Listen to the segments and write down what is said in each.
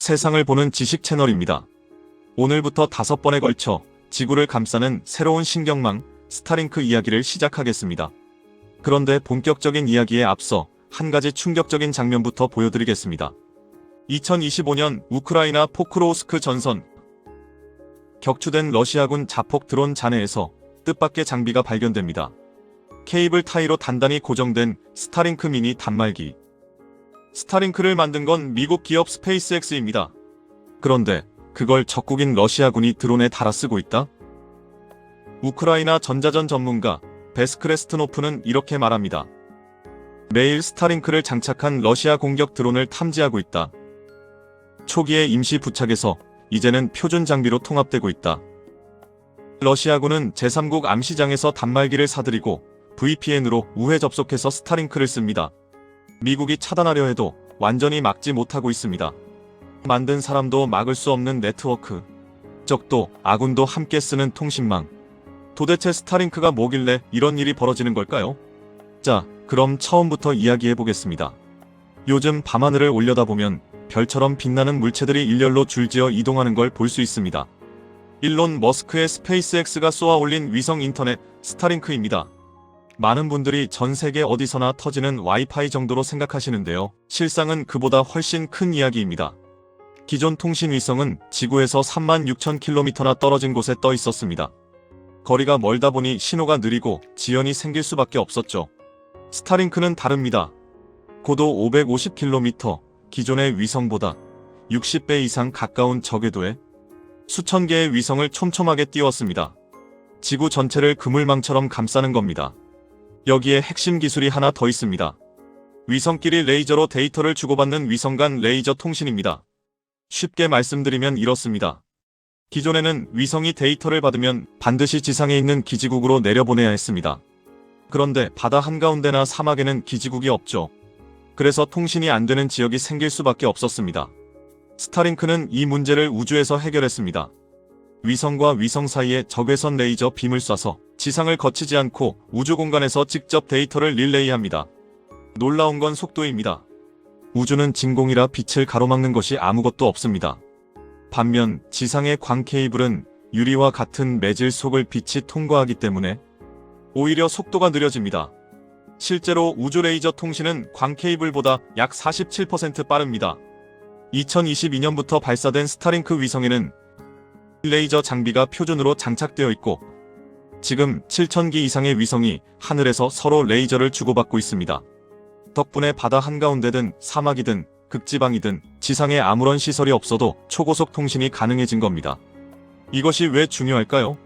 세상을 보는 지식 채널입니다. 오늘부터 5번에 걸쳐 지구를 감싸는 새로운 신경망 스타링크 이야기를 시작하겠습니다. 그런데 본격적인 이야기에 앞서 한 가지 충격적인 장면부터 보여드리겠습니다. 2025년 우크라이나 포크로우스크 전선. 격추된 러시아군 자폭 드론 잔해에서 뜻밖의 장비가 발견됩니다. 케이블 타이로 단단히 고정된 스타링크 미니 단말기. 스타링크를 만든 건 미국 기업 스페이스X입니다. 그런데 그걸 적국인 러시아군이 드론에 달아 쓰고 있다? 우크라이나 전자전 전문가 베스크레스트노프는 이렇게 말합니다. 매일 스타링크를 장착한 러시아 공격 드론을 탐지하고 있다. 초기에 임시 부착해서 이제는 표준 장비로 통합되고 있다. 러시아군은 제3국 암시장에서 단말기를 사들이고 VPN으로 우회 접속해서 스타링크를 씁니다. 미국이 차단하려 해도 완전히 막지 못하고 있습니다. 만든 사람도 막을 수 없는 네트워크. 적도 아군도 함께 쓰는 통신망. 도대체 스타링크가 뭐길래 이런 일이 벌어지는 걸까요? 자, 그럼 처음부터 이야기해보겠습니다. 요즘 밤하늘을 올려다보면 별처럼 빛나는 물체들이 일렬로 줄지어 이동하는 걸 볼 수 있습니다. 일론 머스크의 스페이스X가 쏘아 올린 위성 인터넷 스타링크입니다. 많은 분들이 전 세계 어디서나 터지는 와이파이 정도로 생각하시는데요. 실상은 그보다 훨씬 큰 이야기입니다. 기존 통신 위성은 지구에서 36,000km나 떨어진 곳에 떠 있었습니다. 거리가 멀다 보니 신호가 느리고 지연이 생길 수밖에 없었죠. 스타링크는 다릅니다. 고도 550km, 기존의 위성보다 60배 이상 가까운 저궤도에 수천 개의 위성을 촘촘하게 띄웠습니다. 지구 전체를 그물망처럼 감싸는 겁니다. 여기에 핵심 기술이 하나 더 있습니다. 위성끼리 레이저로 데이터를 주고받는 위성 간 레이저 통신입니다. 쉽게 말씀드리면 이렇습니다. 기존에는 위성이 데이터를 받으면 반드시 지상에 있는 기지국으로 내려보내야 했습니다. 그런데 바다 한가운데나 사막에는 기지국이 없죠. 그래서 통신이 안 되는 지역이 생길 수밖에 없었습니다. 스타링크는 이 문제를 우주에서 해결했습니다. 위성과 위성 사이에 적외선 레이저 빔을 쏴서 지상을 거치지 않고 우주 공간에서 직접 데이터를 릴레이합니다. 놀라운 건 속도입니다. 우주는 진공이라 빛을 가로막는 것이 아무것도 없습니다. 반면 지상의 광 케이블은 유리와 같은 매질 속을 빛이 통과하기 때문에 오히려 속도가 느려집니다. 실제로 우주 레이저 통신은 광 케이블보다 약 47% 빠릅니다. 2022년부터 발사된 스타링크 위성에는 레이저 장비가 표준으로 장착되어 있고 지금 7,000기 이상의 위성이 하늘에서 서로 레이저를 주고받고 있습니다. 덕분에 바다 한가운데든 사막이든 극지방이든 지상에 아무런 시설이 없어도 초고속 통신이 가능해진 겁니다. 이것이 왜 중요할까요?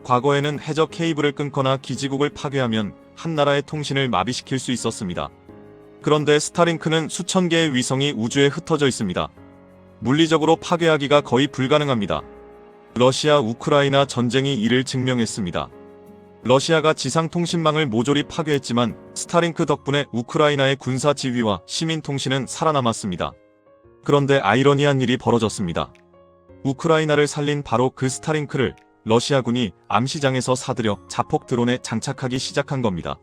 과거에는 해저 케이블을 끊거나 기지국을 파괴하면 한 나라의 통신을 마비시킬 수 있었습니다. 그런데 스타링크는 수천 개의 위성이 우주에 흩어져 있습니다. 물리적으로 파괴하기가 거의 불가능합니다. 러시아 우크라이나 전쟁이 이를 증명했습니다. 러시아가 지상 통신망을 모조리 파괴했지만 스타링크 덕분에 우크라이나의 군사 지휘와 시민 통신은 살아남았습니다. 그런데 아이러니한 일이 벌어졌습니다. 우크라이나를 살린 바로 그 스타링크를 러시아군이 암시장에서 사들여 자폭 드론에 장착하기 시작한 겁니다.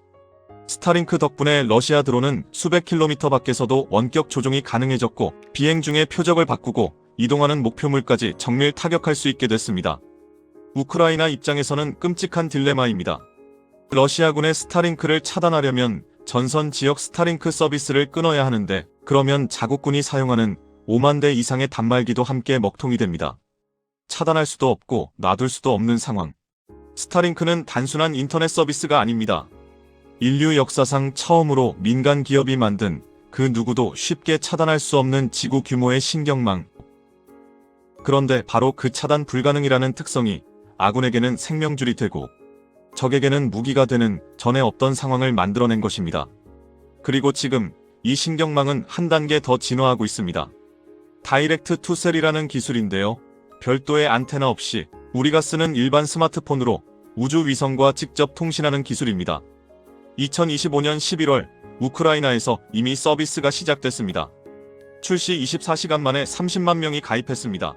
스타링크 덕분에 러시아 드론은 수백 킬로미터 밖에서도 원격 조종이 가능해졌고 비행 중에 표적을 바꾸고 이동하는 목표물까지 정밀 타격할 수 있게 됐습니다. 우크라이나 입장에서는 끔찍한 딜레마입니다. 러시아군의 스타링크를 차단하려면 전선 지역 스타링크 서비스를 끊어야 하는데 그러면 자국군이 사용하는 5만 대 이상의 단말기도 함께 먹통이 됩니다. 차단할 수도 없고 놔둘 수도 없는 상황. 스타링크는 단순한 인터넷 서비스가 아닙니다. 인류 역사상 처음으로 민간 기업이 만든 그 누구도 쉽게 차단할 수 없는 지구 규모의 신경망. 그런데 바로 그 차단 불가능이라는 특성이 아군에게는 생명줄이 되고 적에게는 무기가 되는 전에 없던 상황을 만들어낸 것입니다. 그리고 지금 이 신경망은 한 단계 더 진화하고 있습니다. 다이렉트 투 셀이라는 기술인데요. 별도의 안테나 없이 우리가 쓰는 일반 스마트폰으로 우주 위성과 직접 통신하는 기술입니다. 2025년 11월 우크라이나에서 이미 서비스가 시작됐습니다. 출시 24시간 만에 30만 명이 가입했습니다.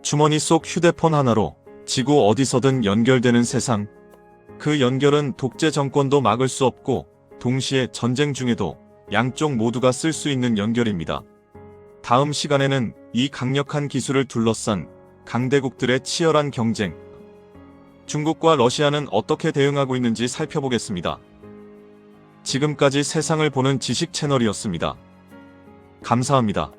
주머니 속 휴대폰 하나로 지구 어디서든 연결되는 세상. 그 연결은 독재 정권도 막을 수 없고 동시에 전쟁 중에도 양쪽 모두가 쓸 수 있는 연결입니다. 다음 시간에는 이 강력한 기술을 둘러싼 강대국들의 치열한 경쟁, 중국과 러시아는 어떻게 대응하고 있는지 살펴보겠습니다. 지금까지 세상을 보는 지식 채널이었습니다. 감사합니다.